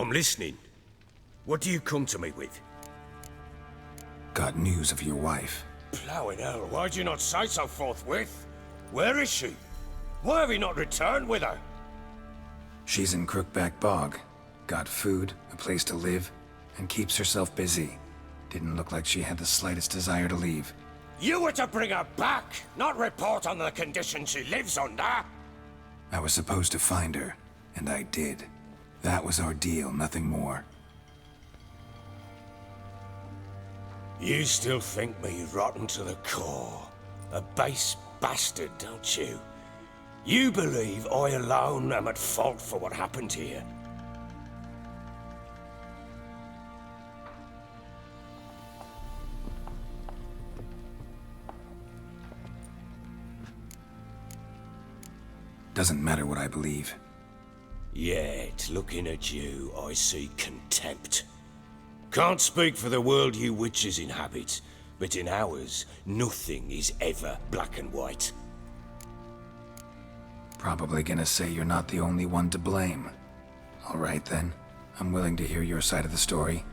I'm listening. What do you come to me with? Got news of your wife. Plowing hell, why'd you not say so forthwith? Where is she? Why have you not returned with her? She's in Crookback Bog. Got food, a place to live, and keeps herself busy. Didn't look like she had the slightest desire to leave. You were to bring her back, not report on the conditions she lives under. I was supposed to find her, and I did. That was our deal, nothing more. You still think me rotten to the core. A base bastard, don't you? You believe I alone am at fault for what happened here. Doesn't matter what I believe. Yet, looking at you, I see contempt. Can't speak for the world you witches inhabit, but in ours, nothing is ever black and white. Probably gonna say you're not the only one to blame. All right then, I'm willing to hear your side of the story.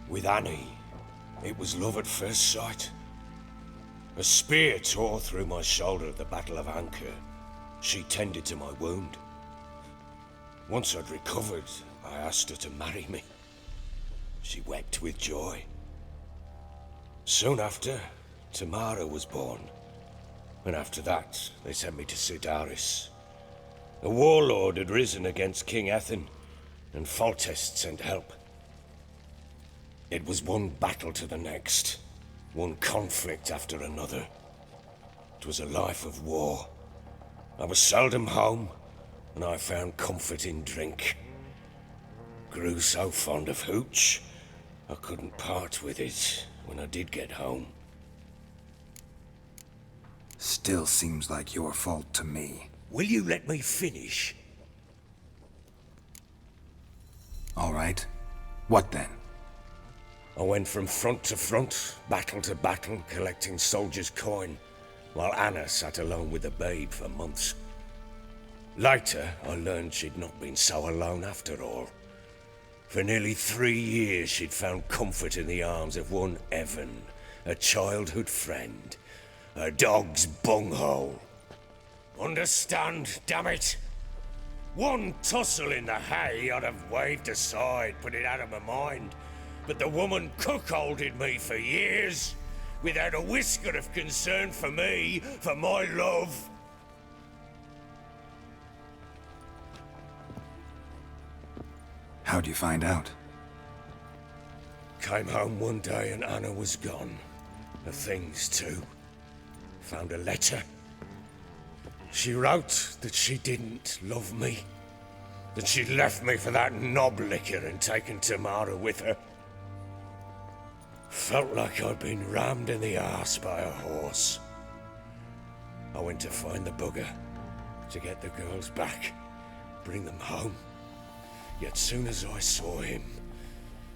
With Annie, it was love at first sight. A spear tore through my shoulder at the Battle of Anchor. She tended to my wound. Once I'd recovered, I asked her to marry me. She wept with joy. Soon after, Tamara was born. And after that, they sent me to Sidaris. A warlord had risen against King Ethan, and Foltest sent help. It was one battle to the next, one conflict after another. It was a life of war. I was seldom home, and I found comfort in drink. Grew so fond of hooch, I couldn't part with it when I did get home. Still seems like your fault to me. Will you let me finish? All right. What then? I went from front to front, battle to battle, collecting soldiers' coin, while Anna sat alone with the babe for months. Later, I learned she'd not been so alone after all. For nearly 3 years, she'd found comfort in the arms of one Evan, a childhood friend, a dog's bunghole. Understand, damn it? One tussle in the hay I'd have waved aside, put it out of my mind. But the woman cuckolded me for years, without a whisker of concern for me, for my love. How'd you find out? Came home one day and Anna was gone. Her things too. Found a letter. She wrote that she didn't love me. That she'd left me for that knob licker and taken Tamara with her. Felt like I'd been rammed in the arse by a horse. I went to find the bugger, to get the girls back, bring them home. Yet soon as I saw him,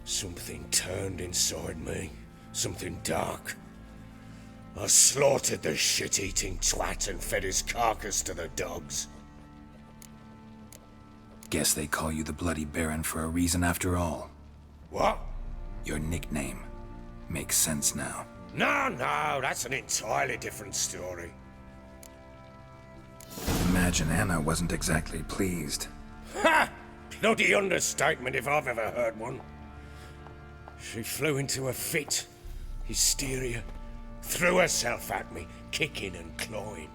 something turned inside me, something dark. I slaughtered the shit-eating twat and fed his carcass to the dogs. Guess they call you the Bloody Baron for a reason after all. What? Your nickname. Makes sense now. No, that's an entirely different story. Imagine Anna wasn't exactly pleased. Ha! Bloody understatement if I've ever heard one. She flew into a fit, hysteria, threw herself at me, kicking and clawing.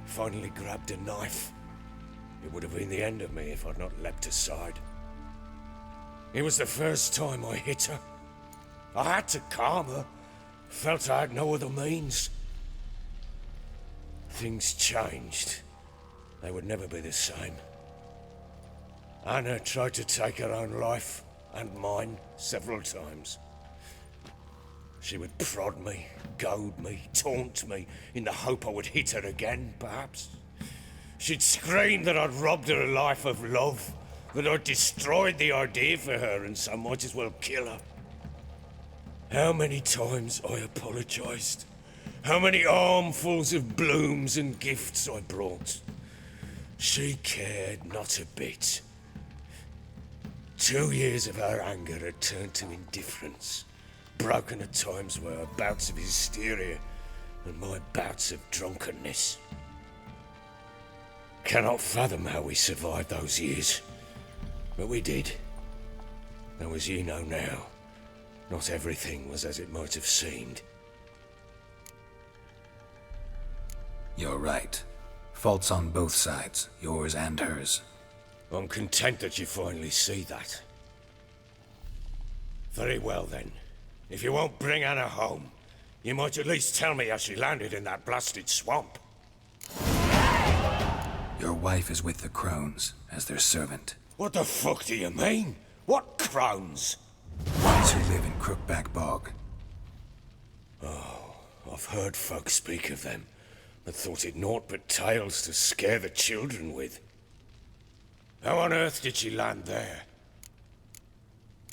Finally grabbed a knife. It would have been the end of me if I'd not leapt aside. It was the first time I hit her. I had to calm her. Felt I had no other means. Things changed. They would never be the same. Anna tried to take her own life, and mine, several times. She would prod me, goad me, taunt me, in the hope I would hit her again, perhaps. She'd scream that I'd robbed her a life of love, that I'd destroyed the idea for her, and so might as well kill her. How many times I apologized. How many armfuls of blooms and gifts I brought. She cared not a bit. 2 years of her anger had turned to indifference, broken at times by her bouts of hysteria and my bouts of drunkenness. Cannot fathom how we survived those years, but we did. Though as you know now, not everything was as it might have seemed. You're right. Faults on both sides, yours and hers. I'm content that you finally see that. Very well then. If you won't bring Anna home, you might at least tell me how she landed in that blasted swamp. Your wife is with the crones, as their servant. What the fuck do you mean? What crones? Ones who live in Crookback Bog. Oh, I've heard folk speak of them, but thought it naught but tales to scare the children with. How on earth did she land there?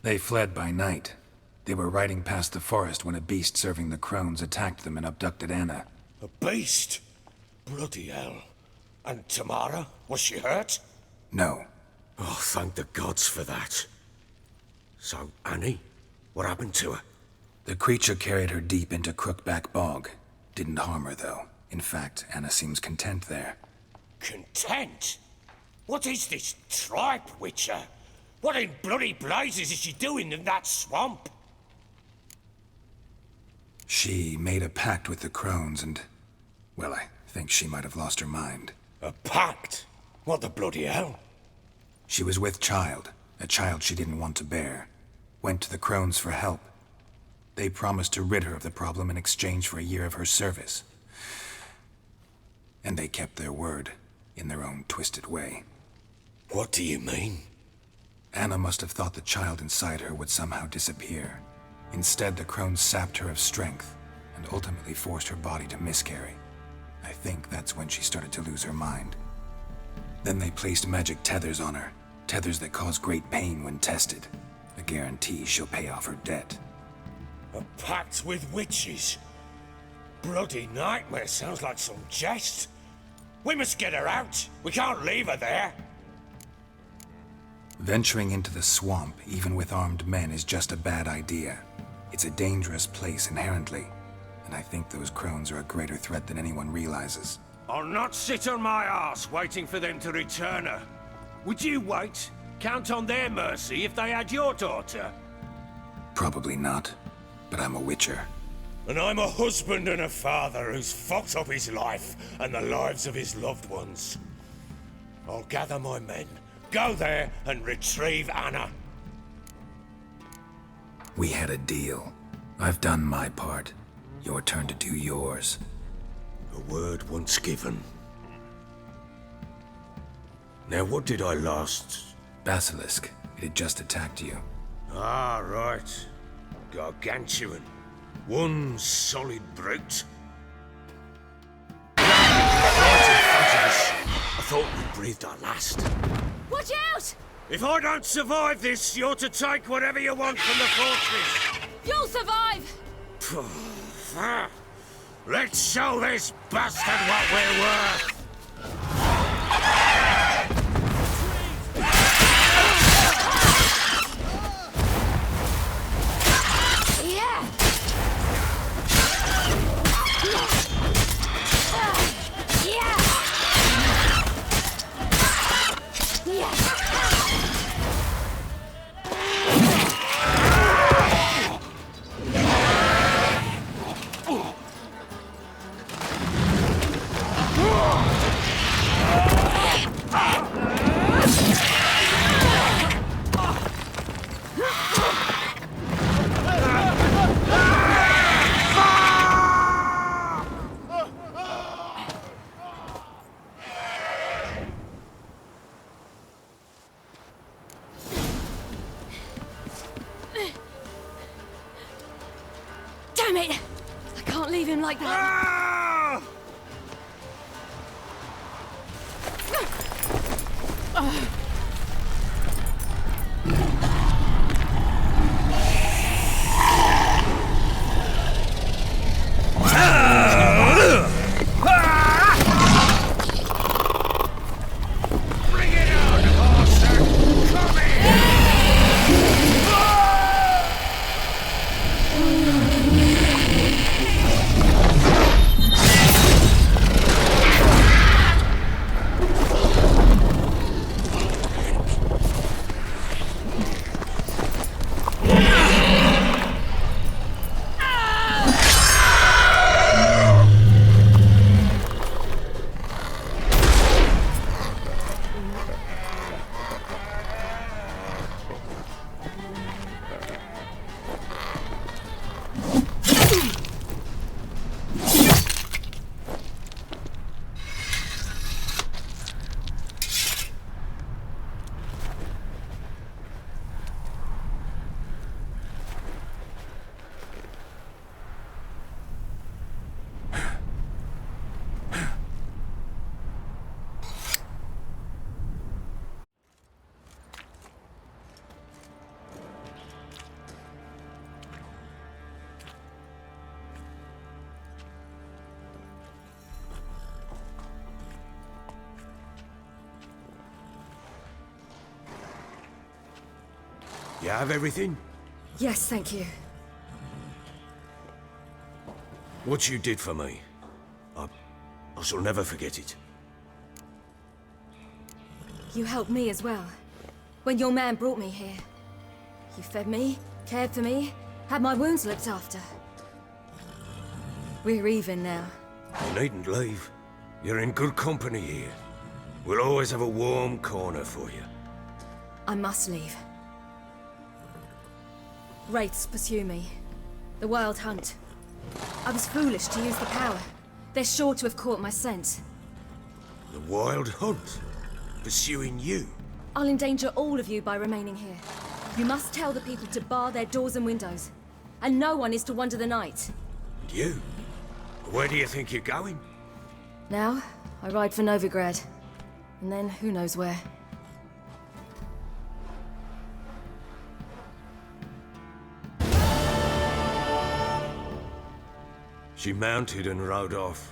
They fled by night. They were riding past the forest when a beast serving the crones attacked them and abducted Anna. A beast? Bloody hell. And Tamara? Was she hurt? No. Oh, thank the gods for that. So, Annie? What happened to her? The creature carried her deep into Crookback Bog. Didn't harm her, though. In fact, Anna seems content there. Content? What is this tripe, Witcher? What in bloody blazes is she doing in that swamp? She made a pact with the crones and... well, I think she might have lost her mind. A pact? What the bloody hell? She was with child, a child she didn't want to bear. Went to the crones for help. They promised to rid her of the problem in exchange for a year of her service. And they kept their word, in their own twisted way. What do you mean? Anna must have thought the child inside her would somehow disappear. Instead, the crones sapped her of strength, and ultimately forced her body to miscarry. I think that's when she started to lose her mind. Then they placed magic tethers on her, tethers that cause great pain when tested. A guarantee she'll pay off her debt. A pact with witches? Bloody nightmare, sounds like some jest. We must get her out. We can't leave her there. Venturing into the swamp, even with armed men, is just a bad idea. It's a dangerous place inherently, and I think those crones are a greater threat than anyone realizes. I'll not sit on my ass waiting for them to return her. Would you wait? Count on their mercy if they had your daughter? Probably not, but I'm a witcher. And I'm a husband and a father who's fucked up his life and the lives of his loved ones. I'll gather my men, go there and retrieve Anna. We had a deal. I've done my part. Your turn to do yours. A word once given. Now what did I last... Basilisk. It had just attacked you. Ah, right. Gargantuan. One solid brute. Right in front of us. I thought we breathed our last. Watch out! If I don't survive this, you're to take whatever you want from the fortress. You'll survive! Let's show this bastard what we're worth. Yeah! Damn it! I can't leave him like that. You have everything? Yes, thank you. What you did for me, I shall never forget it. You helped me as well. When your man brought me here. You fed me, cared for me, had my wounds looked after. We're even now. You needn't leave. You're in good company here. We'll always have a warm corner for you. I must leave. Wraiths pursue me. The Wild Hunt. I was foolish to use the power. They're sure to have caught my scent. The Wild Hunt? Pursuing you? I'll endanger all of you by remaining here. You must tell the people to bar their doors and windows. And no one is to wander the night. And you? Where do you think you're going? Now, I ride for Novigrad. And then, who knows where. She mounted and rode off.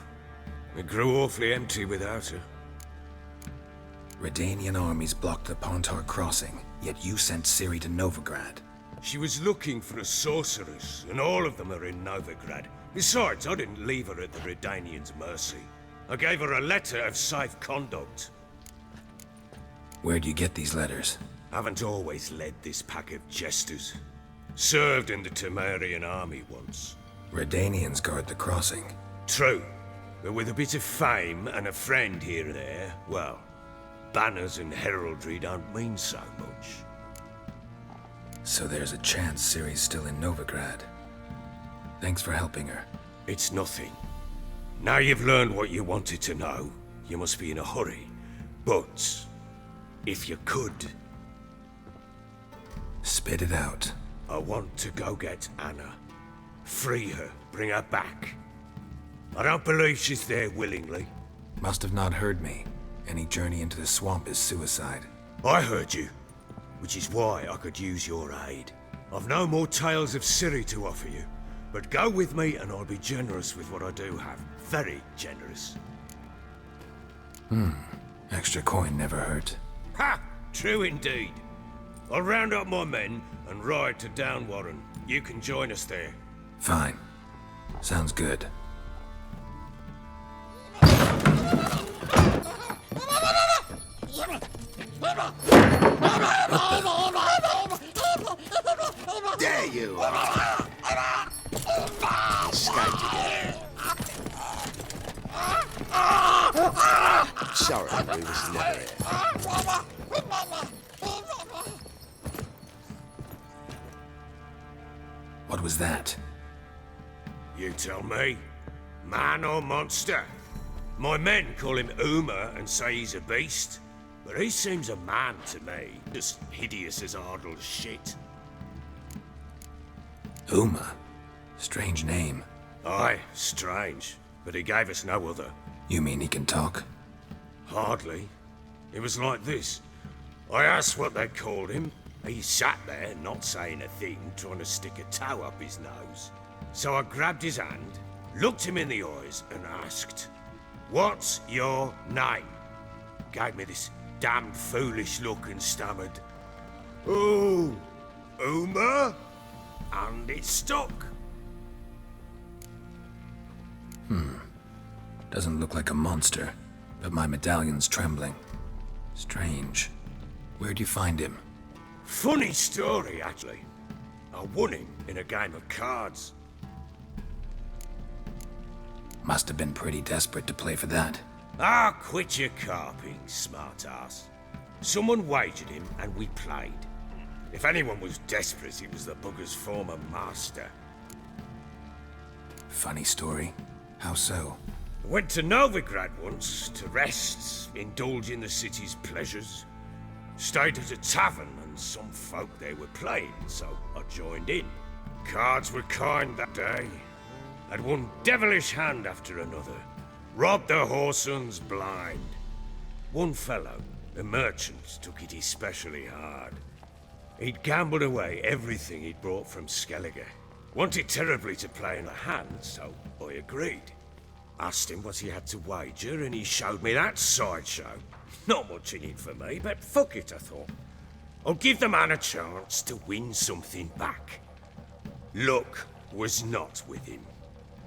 It grew awfully empty without her. Redanian armies blocked the Pontar crossing, yet you sent Ciri to Novigrad. She was looking for a sorceress, and all of them are in Novigrad. Besides, I didn't leave her at the Redanians' mercy. I gave her a letter of safe conduct. Where do you get these letters? Haven't always led this pack of jesters. Served in the Temerian army once. Redanians guard the crossing. True, but with a bit of fame and a friend here and there, well, banners and heraldry don't mean so much. So there's a chance Ciri's still in Novigrad. Thanks for helping her. It's nothing. Now you've learned what you wanted to know, you must be in a hurry. But, if you could... Spit it out. I want to go get Anna. Free her, bring her back. I don't believe she's there willingly. Must have not heard me. Any journey into the swamp is suicide. I heard you, which is why I could use your aid. I've no more tales of Ciri to offer you, but go with me and I'll be generous with what I do have. Very generous. Extra coin never hurt. Ha! True indeed. I'll round up my men and ride to Downwarren. You can join us there. Fine. Sounds good. There you are! Escaped again. Sorry, we was never here. What was that? You tell me. Man or monster? My men call him Uma and say he's a beast, but he seems a man to me. Just hideous as Ardle's shit. Uma? Strange name. Aye, strange, but he gave us no other. You mean he can talk? Hardly. It was like this. I asked what they called him. He sat there, not saying a thing, trying to stick a toe up his nose. So I grabbed his hand, looked him in the eyes, and asked, "What's your name?" Gave me this damned foolish look and stammered, "Oh, Uma?" And it stuck. Doesn't look like a monster, but my medallion's trembling. Strange. Where'd you find him? Funny story, actually. I won him in a game of cards. Must have been pretty desperate to play for that. Ah, quit your carping, smart-ass. Someone wagered him, and we played. If anyone was desperate, it was the bugger's former master. Funny story. How so? I went to Novigrad once to rest, indulge in the city's pleasures. Stayed at a tavern, and some folk there were playing, so I joined in. Cards were kind that day. Had one devilish hand after another. Robbed the whoresons blind. One fellow, a merchant, took it especially hard. He'd gambled away everything he'd brought from Skellige. Wanted terribly to play in a hand, so I agreed. Asked him what he had to wager, and he showed me that sideshow. Not much in it for me, but fuck it, I thought. I'll give the man a chance to win something back. Luck was not with him,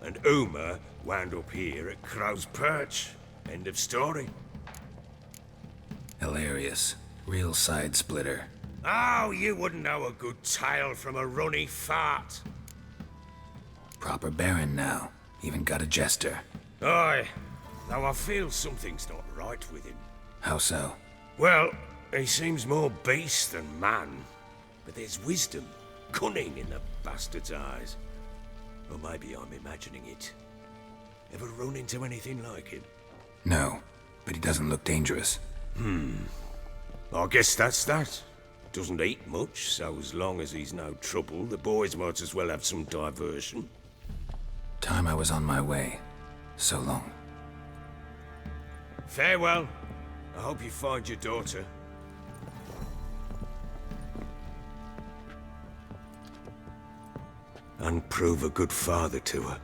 and Uma wound up here at Crow's Perch. End of story. Hilarious. Real side splitter. Oh, you wouldn't know a good tale from a runny fart. Proper baron now. Even got a jester. Aye, though I feel something's not right with him. How so? Well, he seems more beast than man, but there's wisdom, cunning in the bastard's eyes. Or maybe I'm imagining it. Ever run into anything like him? No, but he doesn't look dangerous. I guess that's that. Doesn't eat much, so as long as he's no trouble, the boys might as well have some diversion. Time I was on my way. So long. Farewell. I hope you find your daughter. And prove a good father to her.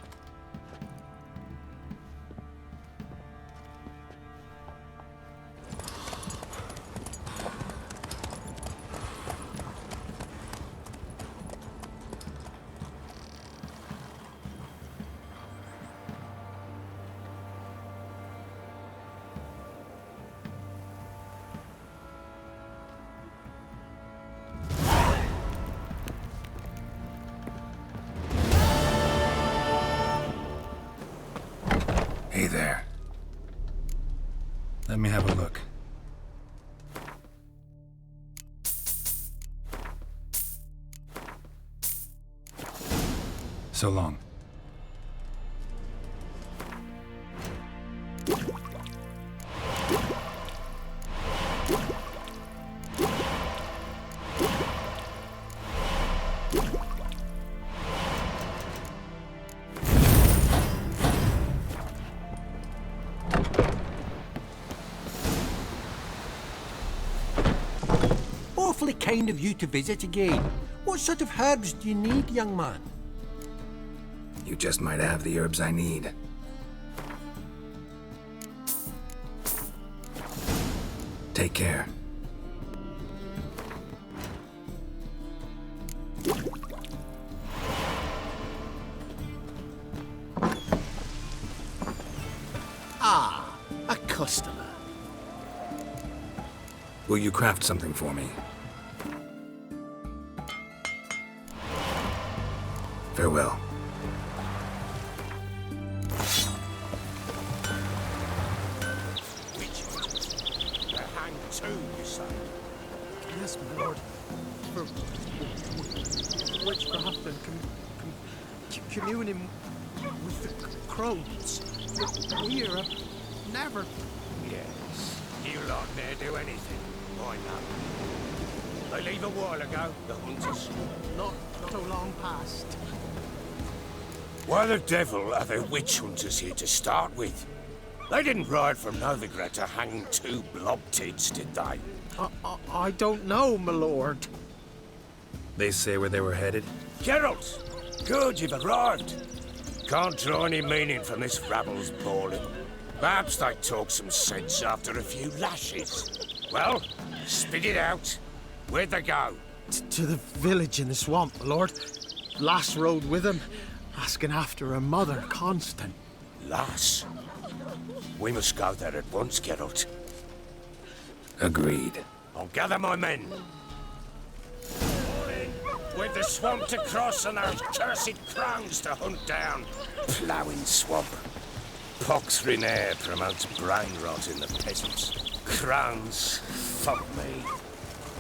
Hey there. Let me have a look. So long. Awfully kind of you to visit again. What sort of herbs do you need, young man? You just might have the herbs I need. Take care. Ah, a customer. Will you craft something for me? Farewell. Witches. They're hanged too, you say? Yes, my lord. For witchcraft and communing with the crones. We are never. Yes. You lot ne'er do anything. I know. They leave a while ago, the hunters. Not so long past. Why the devil are there witch hunters here to start with? They didn't ride from Novigrad to hang two blob-tits, did they? I don't know, my lord. They say where they were headed? Geralt! Good, you've arrived. Can't draw any meaning from this rabble's bawling. Perhaps they talk some sense after a few lashes. Well, spit it out. Where'd they go? To the village in the swamp, my lord. Lass rode with him, asking after her mother, Constant. Lass? We must go there at once, Geralt. Agreed. I'll gather my men. With the swamp to cross and those cursed crowns to hunt down. Ploughing swamp. Poxrin air promotes brain rot in the peasants. Crowns, fuck me.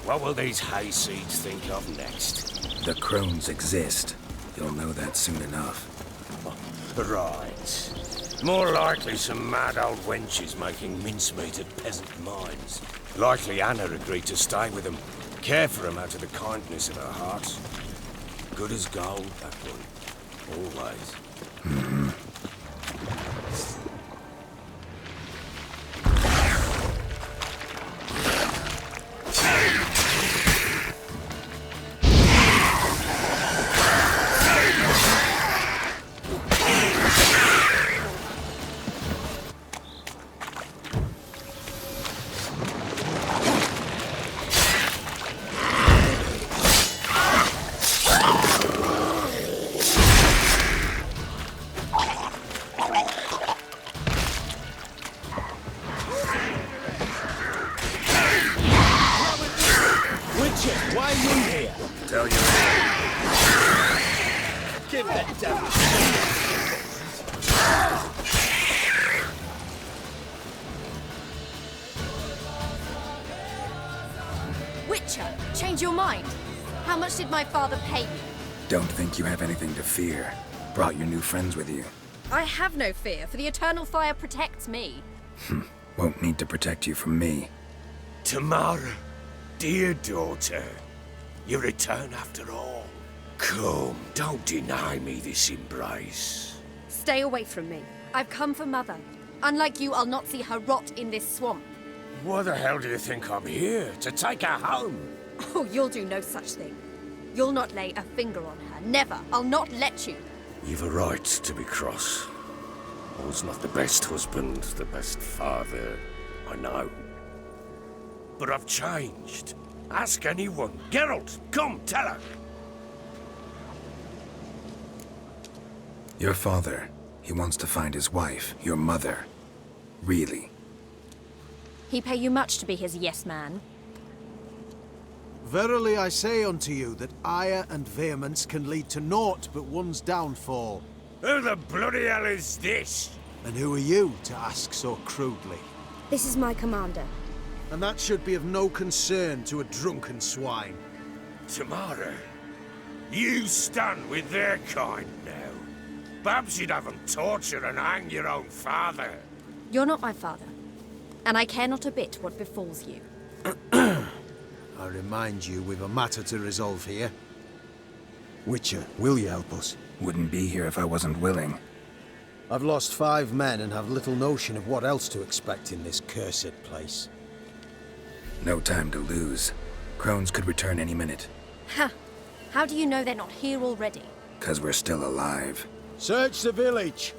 What will these hayseeds think of next? The crones exist. You'll know that soon enough. Right. More likely some mad old wenches making mincemeat at peasant mines. Likely Anna agreed to stay with them, care for them out of the kindness of her heart. Good as gold, that one. Always. Give the devil. Witcher, change your mind. How much did my father pay you? Don't think you have anything to fear. Brought your new friends with you. I have no fear, for the eternal fire protects me. Won't need to protect you from me. Tamara, dear daughter, you return after all. Come, don't deny me this embrace. Stay away from me. I've come for Mother. Unlike you, I'll not see her rot in this swamp. Why the hell do you think I'm here? To take her home? Oh, you'll do no such thing. You'll not lay a finger on her. Never. I'll not let you. You've a right to be cross. I was not the best husband, the best father, I know. But I've changed. Ask anyone. Geralt, come, tell her. Your father, he wants to find his wife, your mother. Really? He pay you much to be his yes man. Verily I say unto you that ire and vehemence can lead to naught but one's downfall. Who the bloody hell is this? And who are you to ask so crudely? This is my commander. And that should be of no concern to a drunken swine. Tamara, you stand with their kind now. Perhaps you'd have them torture and hang your own father. You're not my father. And I care not a bit what befalls you. I remind you, we've a matter to resolve here. Witcher, will you help us? Wouldn't be here if I wasn't willing. I've lost 5 men and have little notion of what else to expect in this cursed place. No time to lose. Crones could return any minute. Ha! How do you know they're not here already? 'Cause we're still alive. Search the village!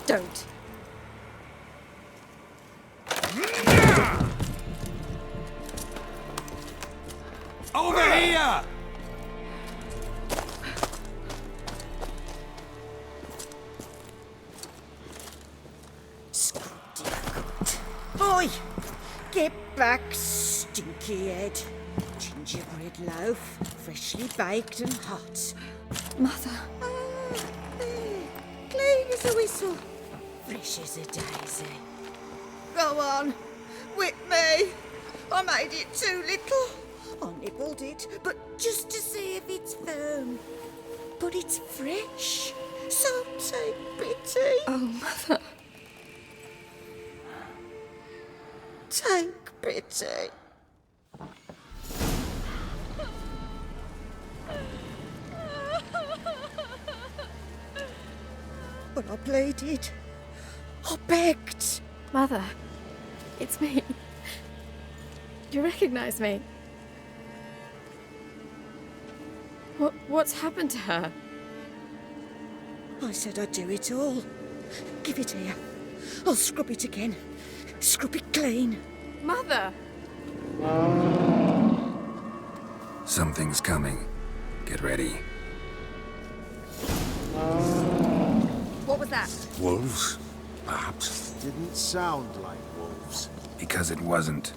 Don't. Over here! Oi! Get back, stinky head. Gingerbread loaf, freshly baked and hot. Mother. There. Clean as a whistle. Fresh as a daisy. Go on. Whip me. I made it too little. I nibbled it, but just to see if it's firm. But it's fresh. So take pity. Oh, Mother. Take pity. But I pleaded. I begged. Mother. It's me. You recognize me? What's happened to her? I said I'd do it all. Give it here. I'll scrub it again. Scrub it clean. Mother! Something's coming. Get ready. What was that? Wolves, perhaps. Didn't sound like wolves. Because it wasn't.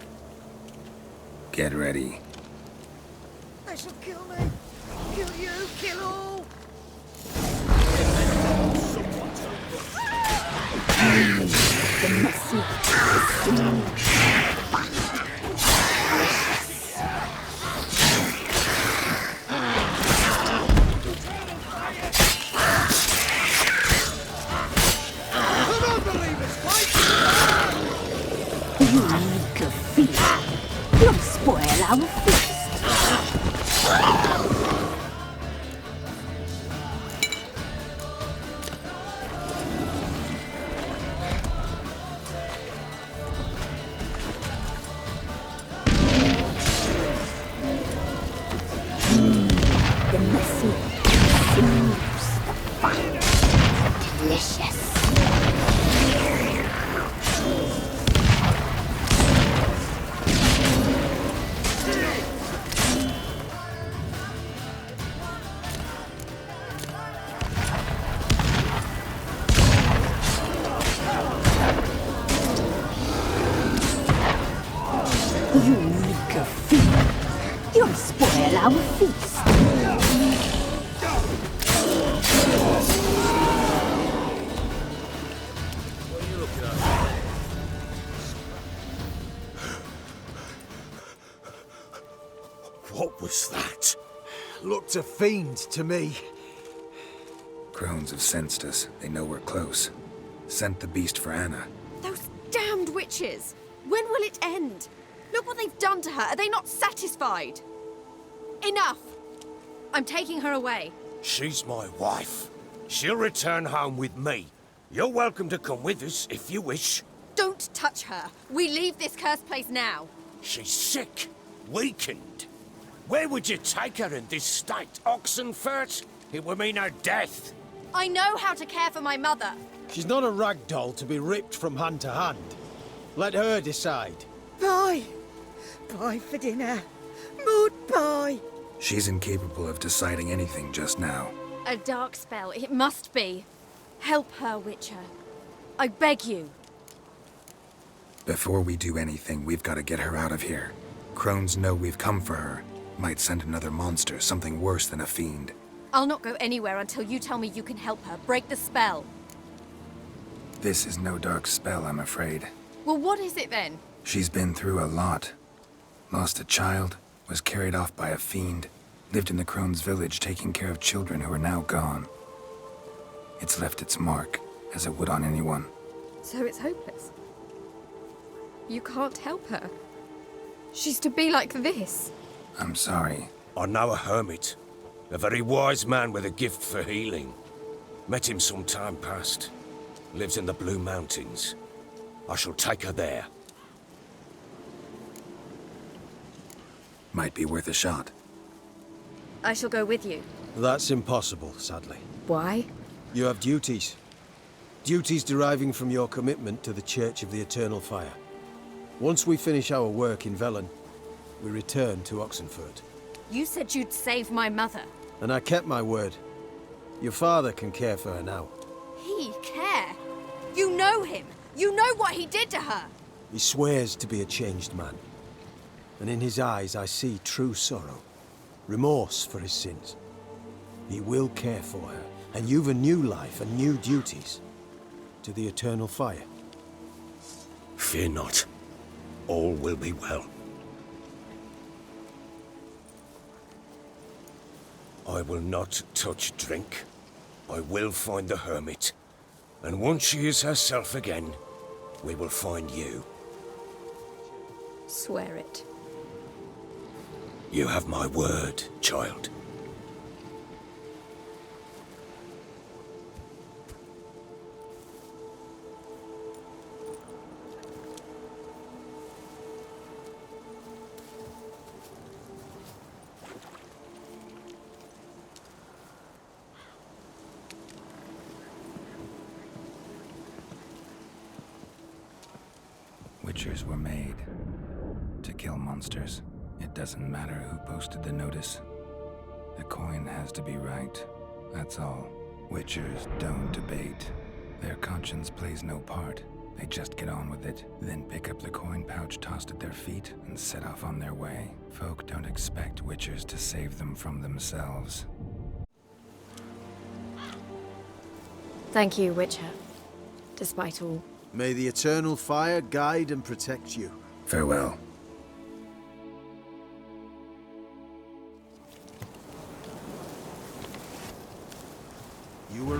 Get ready. They shall kill me. Kill you. Kill all. You'll spoil our feast. You little fiend. You'll spoil our feast. What was that? Looked a fiend to me. Crones have sensed us. They know we're close. Sent the beast for Anna. Those damned witches! When will it end? Look what they've done to her. Are they not satisfied? Enough! I'm taking her away. She's my wife. She'll return home with me. You're welcome to come with us if you wish. Don't touch her. We leave this cursed place now. She's sick, weakened. Where would you take her in this state? Oxenfurt? It would mean her death. I know how to care for my mother. She's not a rag doll to be ripped from hand to hand. Let her decide. Pie. Pie for dinner. Mud pie. She's incapable of deciding anything just now. A dark spell. It must be. Help her, Witcher. I beg you. Before we do anything, we've got to get her out of here. Crones know we've come for her. Might send another monster, something worse than a fiend. I'll not go anywhere until you tell me you can help her. Break the spell. This is no dark spell, I'm afraid. Well, what is it then? She's been through a lot. Lost a child, was carried off by a fiend, lived in the Crone's village taking care of children who are now gone. It's left its mark, as it would on anyone. So it's hopeless. You can't help her. She's to be like this. I'm sorry. I know a hermit. A very wise man with a gift for healing. Met him some time past. Lives in the Blue Mountains. I shall take her there. Might be worth a shot. I shall go with you. That's impossible, sadly. Why? You have duties. Duties deriving from your commitment to the Church of the Eternal Fire. Once we finish our work in Velen, we return to Oxenfurt. You said you'd save my mother. And I kept my word. Your father can care for her now. He care? You know him. You know what he did to her. He swears to be a changed man. And in his eyes I see true sorrow. Remorse for his sins. He will care for her. And you've a new life and new duties. To the Eternal Fire. Fear not. All will be well. I will not touch drink. I will find the hermit. And once she is herself again, we will find you. Swear it. You have my word, child. Witchers were made to kill monsters. It doesn't matter who posted the notice. The coin has to be right. That's all. Witchers don't debate. Their conscience plays no part. They just get on with it, then pick up the coin pouch tossed at their feet and set off on their way. Folk don't expect witchers to save them from themselves. Thank you, Witcher. Despite all. May the Eternal Fire guide and protect you. Farewell. You were